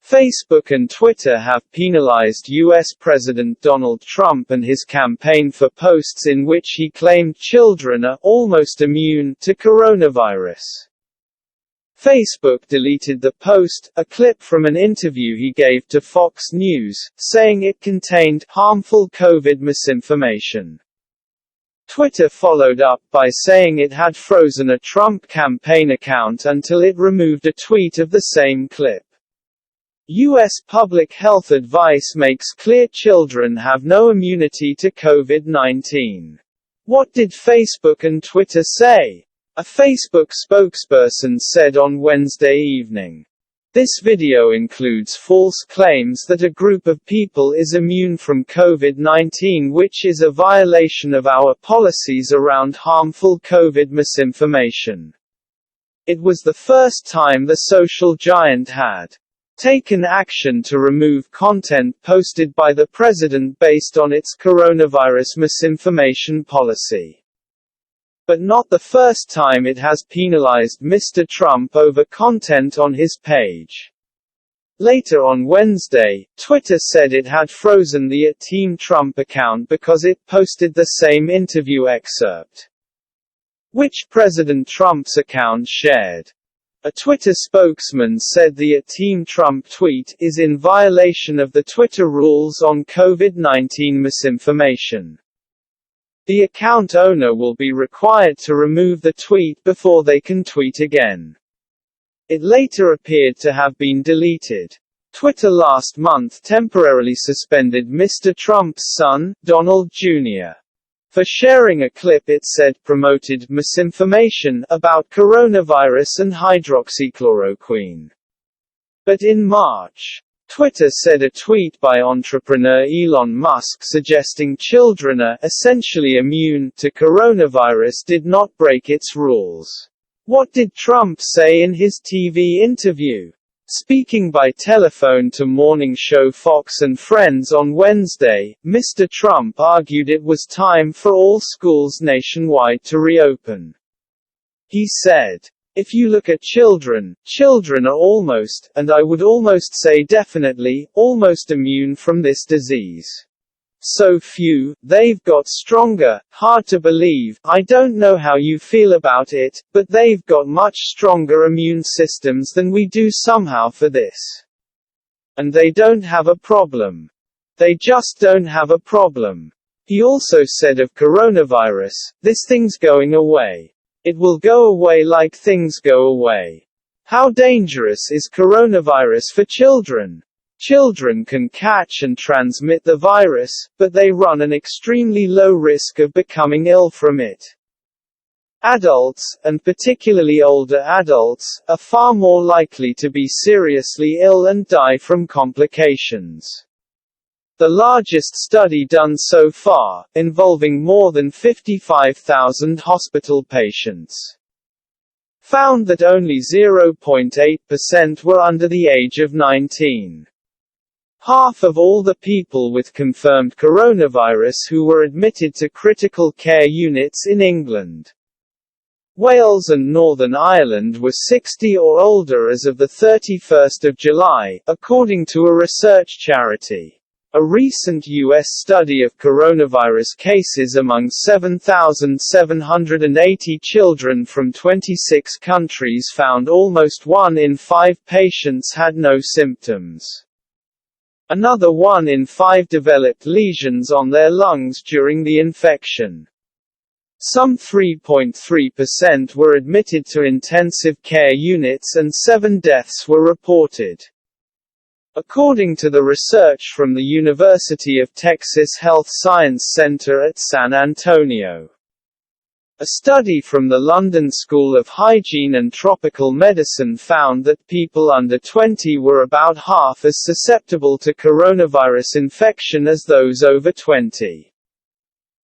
Facebook and Twitter have penalized U.S. President Donald Trump and his campaign for posts in which he claimed children are almost immune to coronavirus. Facebook deleted the post, a clip from an interview he gave to Fox News, saying it contained harmful COVID misinformation. Twitter followed up by saying it had frozen a Trump campaign account until it removed a tweet of the same clip. U.S. public health advice makes clear children have no immunity to COVID-19. What did Facebook and Twitter say? A Facebook spokesperson said on Wednesday evening. This video includes false claims that a group of people is immune from COVID-19, which is a violation of our policies around harmful COVID misinformation. It was the first time the social giant had taken action to remove content posted by the president based on its coronavirus misinformation policy. But not the first time it has penalized Mr. Trump over content on his page. Later on Wednesday, Twitter said it had frozen the @Team Trump account because it posted the same interview excerpt, which President Trump's account shared. A Twitter spokesman said the @Team Trump tweet is in violation of the Twitter rules on COVID-19 misinformation. The account owner will be required to remove the tweet before they can tweet again. It later appeared to have been deleted. Twitter last month temporarily suspended Mr. Trump's son, Donald Jr., for sharing a clip it said promoted misinformation about coronavirus and hydroxychloroquine. But in March, Twitter said a tweet by entrepreneur Elon Musk suggesting children are essentially immune to coronavirus did not break its rules. What did Trump say in his TV interview? Speaking by telephone to morning show Fox and Friends on Wednesday, Mr. Trump argued it was time for all schools nationwide to reopen. He said, "If you look at children, children are almost, and I would almost say definitely, almost immune from this disease. So few, they've got stronger, hard to believe, I don't know how you feel about it, but they've got much stronger immune systems than we do somehow for this. And they don't have a problem. They just don't have a problem." He also said of coronavirus, "This thing's going away. It will go away like things go away. How dangerous is coronavirus for children? Children can catch and transmit the virus, but they run an extremely low risk of becoming ill from it. Adults, and particularly older adults, are far more likely to be seriously ill and die from complications." The largest study done so far, involving more than 55,000 hospital patients, found that only 0.8% were under the age of 19. Half of all the people with confirmed coronavirus who were admitted to critical care units in England, Wales and Northern Ireland were 60 or older as of the 31st of July, according to a research charity. A recent U.S. study of coronavirus cases among 7,780 children from 26 countries found almost 1 in 5 patients had no symptoms. Another 1 in 5 developed lesions on their lungs during the infection. Some 3.3% were admitted to intensive care units and 7 deaths were reported. According to the research from the University of Texas Health Science Center at San Antonio. A study from the London School of Hygiene and Tropical Medicine found that people under 20 were about half as susceptible to coronavirus infection as those over 20.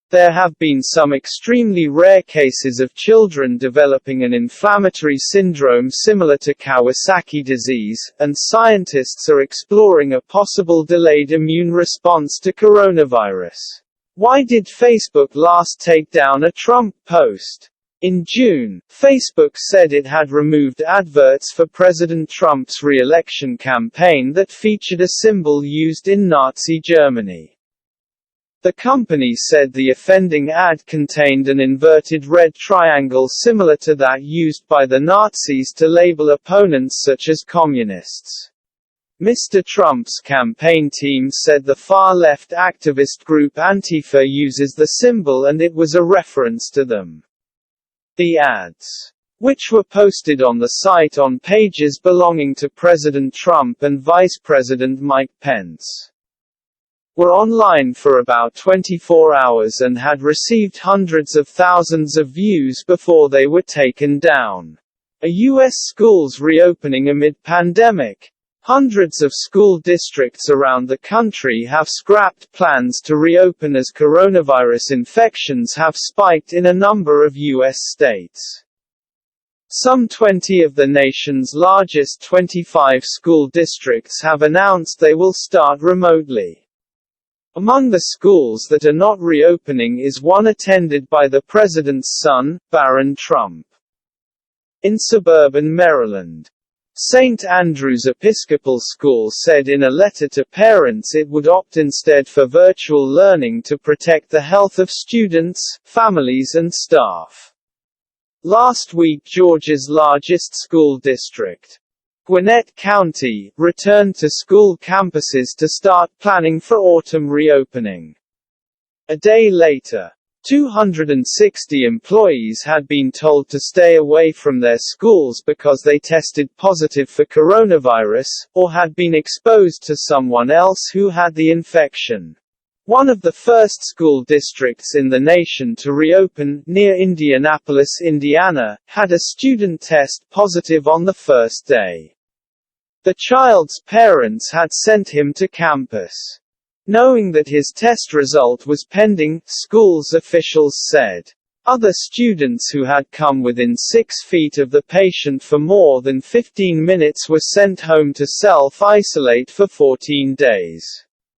There have been some extremely rare cases of children developing an inflammatory syndrome similar to Kawasaki disease, and scientists are exploring a possible delayed immune response to coronavirus. Why did Facebook last take down a Trump post? In June, Facebook said it had removed adverts for President Trump's re-election campaign that featured a symbol used in Nazi Germany. The company said the offending ad contained an inverted red triangle similar to that used by the Nazis to label opponents such as communists. Mr. Trump's campaign team said the far-left activist group Antifa uses the symbol and it was a reference to them. The ads, which were posted on the site on pages belonging to President Trump and Vice President Mike Pence, were online for about 24 hours and had received hundreds of thousands of views before they were taken down. A U.S. schools reopening amid pandemic. Hundreds of school districts around the country have scrapped plans to reopen as coronavirus infections have spiked in a number of U.S. states. Some 20 of the nation's largest 25 school districts have announced they will start remotely. Among the schools that are not reopening is one attended by the president's son, Barron Trump. In suburban Maryland, St. Andrew's Episcopal School said in a letter to parents it would opt instead for virtual learning to protect the health of students, families and staff. Last week Georgia's largest school district, Gwinnett County, returned to school campuses to start planning for autumn reopening. A day later, 260 employees had been told to stay away from their schools because they tested positive for coronavirus, or had been exposed to someone else who had the infection. One of the first school districts in the nation to reopen, near Indianapolis, Indiana, had a student test positive on the first day. The child's parents had sent him to campus, knowing that his test result was pending, school's officials said. Other students who had come within 6 feet of the patient for more than 15 minutes were sent home to self-isolate for 14 days.